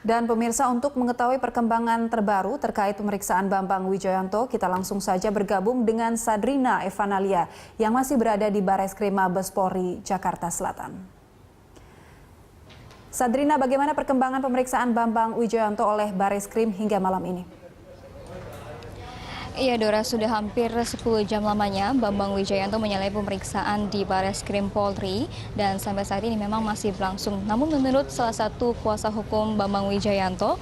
Dan pemirsa, untuk mengetahui perkembangan terbaru terkait pemeriksaan Bambang Wijoyanto, kita langsung saja bergabung dengan Sadrina Evanalia yang masih berada di Bareskrim Mabes Polri, Jakarta Selatan. Sadrina, bagaimana perkembangan pemeriksaan Bambang Wijoyanto oleh Bareskrim hingga malam ini? Iya Dora, sudah hampir 10 jam lamanya Bambang Wijoyanto menjalani pemeriksaan di Bareskrim Polri dan sampai saat ini memang masih berlangsung. Namun menurut salah satu kuasa hukum Bambang Wijoyanto,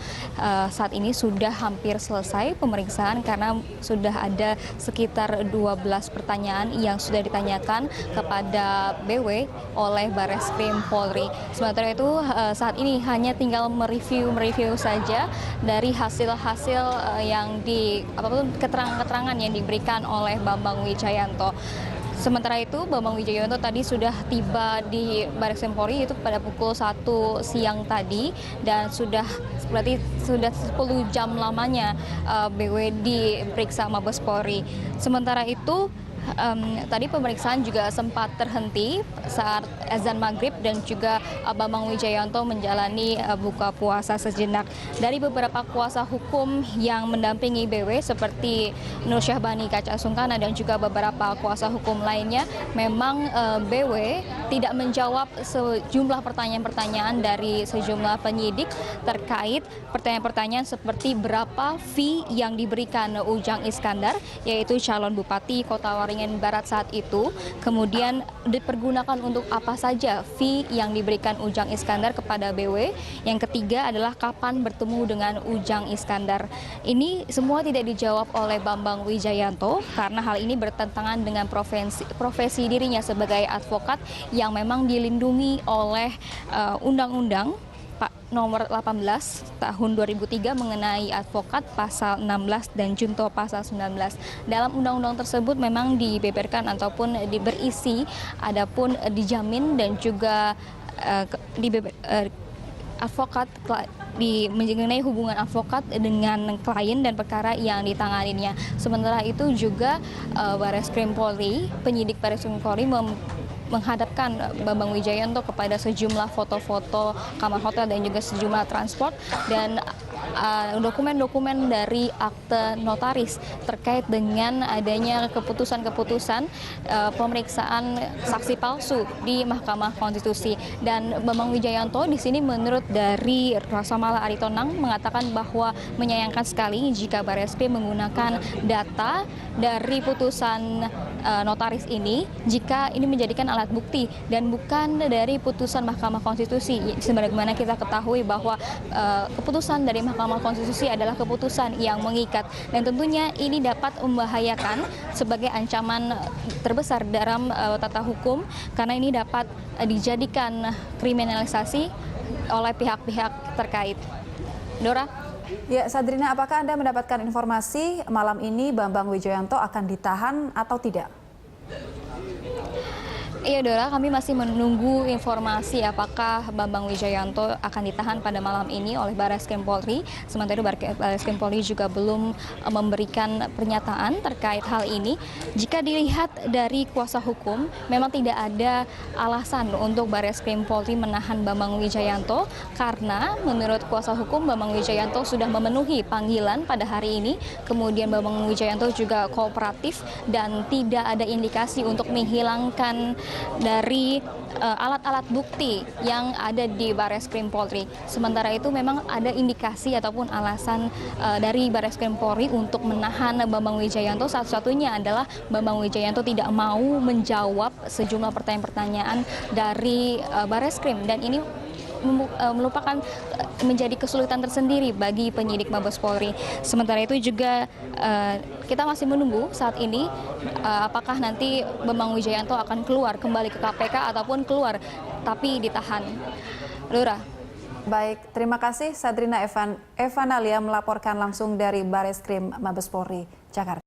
saat ini sudah hampir selesai pemeriksaan karena sudah ada sekitar 12 pertanyaan yang sudah ditanyakan kepada BW oleh Bareskrim Polri. Sementara itu saat ini hanya tinggal mereview saja dari hasil-hasil yang keterangan yang diberikan oleh Bambang Wijoyanto. Sementara itu, Bambang Wijoyanto tadi sudah tiba di Bareskrim Polri itu pada pukul 1 siang tadi dan berarti sudah 10 jam lamanya BW diperiksa Mabes Polri. Sementara itu, tadi pemeriksaan juga sempat terhenti saat azan maghrib dan juga Bambang Wijoyanto menjalani buka puasa sejenak. Dari beberapa kuasa hukum yang mendampingi BW seperti Nur Syahbani Kaca Sungkana dan juga beberapa kuasa hukum lainnya, memang BW tidak menjawab sejumlah pertanyaan-pertanyaan dari sejumlah penyidik terkait pertanyaan-pertanyaan seperti berapa fee yang diberikan Ujang Iskandar, yaitu calon Bupati Kota Waringin Barat saat itu, kemudian dipergunakan untuk apa saja fee yang diberikan Ujang Iskandar kepada BW. Yang ketiga adalah kapan bertemu dengan Ujang Iskandar. Ini semua tidak dijawab oleh Bambang Wijoyanto karena hal ini bertentangan dengan profesi dirinya sebagai advokat yang memang dilindungi oleh Undang-Undang Nomor 18 Tahun 2003 mengenai advokat pasal 16 dan junto pasal 19. Dalam undang-undang tersebut memang dibeberkan ataupun berisi adapun dijamin dan juga advokat mengenai hubungan advokat dengan klien dan perkara yang ditanganinya. Sementara itu juga Bareskrim Polri, penyidik Bareskrim Polri menghadapkan Bambang Wijoyanto kepada sejumlah foto-foto kamar hotel dan juga sejumlah transport dan dokumen-dokumen dari akte notaris terkait dengan adanya keputusan-keputusan pemeriksaan saksi palsu di Mahkamah Konstitusi. Dan Bambang Wijoyanto di sini menurut dari Rasamala Aritonang mengatakan bahwa menyayangkan sekali jika Bareskrim menggunakan data dari putusan notaris ini jika ini menjadikan alat bukti dan bukan dari putusan Mahkamah Konstitusi. Sebagaimana kita ketahui bahwa keputusan dari Mahkamah Konstitusi adalah keputusan yang mengikat dan tentunya ini dapat membahayakan sebagai ancaman terbesar dalam tata hukum karena ini dapat dijadikan kriminalisasi oleh pihak-pihak terkait. Dora? Ya, Sadrina, apakah Anda mendapatkan informasi malam ini Bambang Wijoyanto akan ditahan atau tidak? Iya Dora, kami masih menunggu informasi apakah Bambang Wijoyanto akan ditahan pada malam ini oleh Bareskrim Polri. Sementara itu Bareskrim Polri juga belum memberikan pernyataan terkait hal ini. Jika dilihat dari kuasa hukum, memang tidak ada alasan untuk Bareskrim Polri menahan Bambang Wijoyanto karena menurut kuasa hukum Bambang Wijoyanto sudah memenuhi panggilan pada hari ini. Kemudian Bambang Wijoyanto juga kooperatif dan tidak ada indikasi untuk menghilangkan dari alat-alat bukti yang ada di Bareskrim Polri. Sementara itu memang ada indikasi ataupun alasan dari Bareskrim Polri untuk menahan Bambang Wijoyanto. Satu-satunya adalah Bambang Wijoyanto tidak mau menjawab sejumlah pertanyaan-pertanyaan dari Bareskrim dan ini merupakan menjadi kesulitan tersendiri bagi penyidik Mabes Polri. Sementara itu juga kita masih menunggu saat ini apakah nanti Bambang Wijoyanto akan keluar kembali ke KPK ataupun keluar tapi ditahan. Lura. Baik, terima kasih Sadrina Evanalia melaporkan langsung dari Bareskrim Mabes Polri, Jakarta.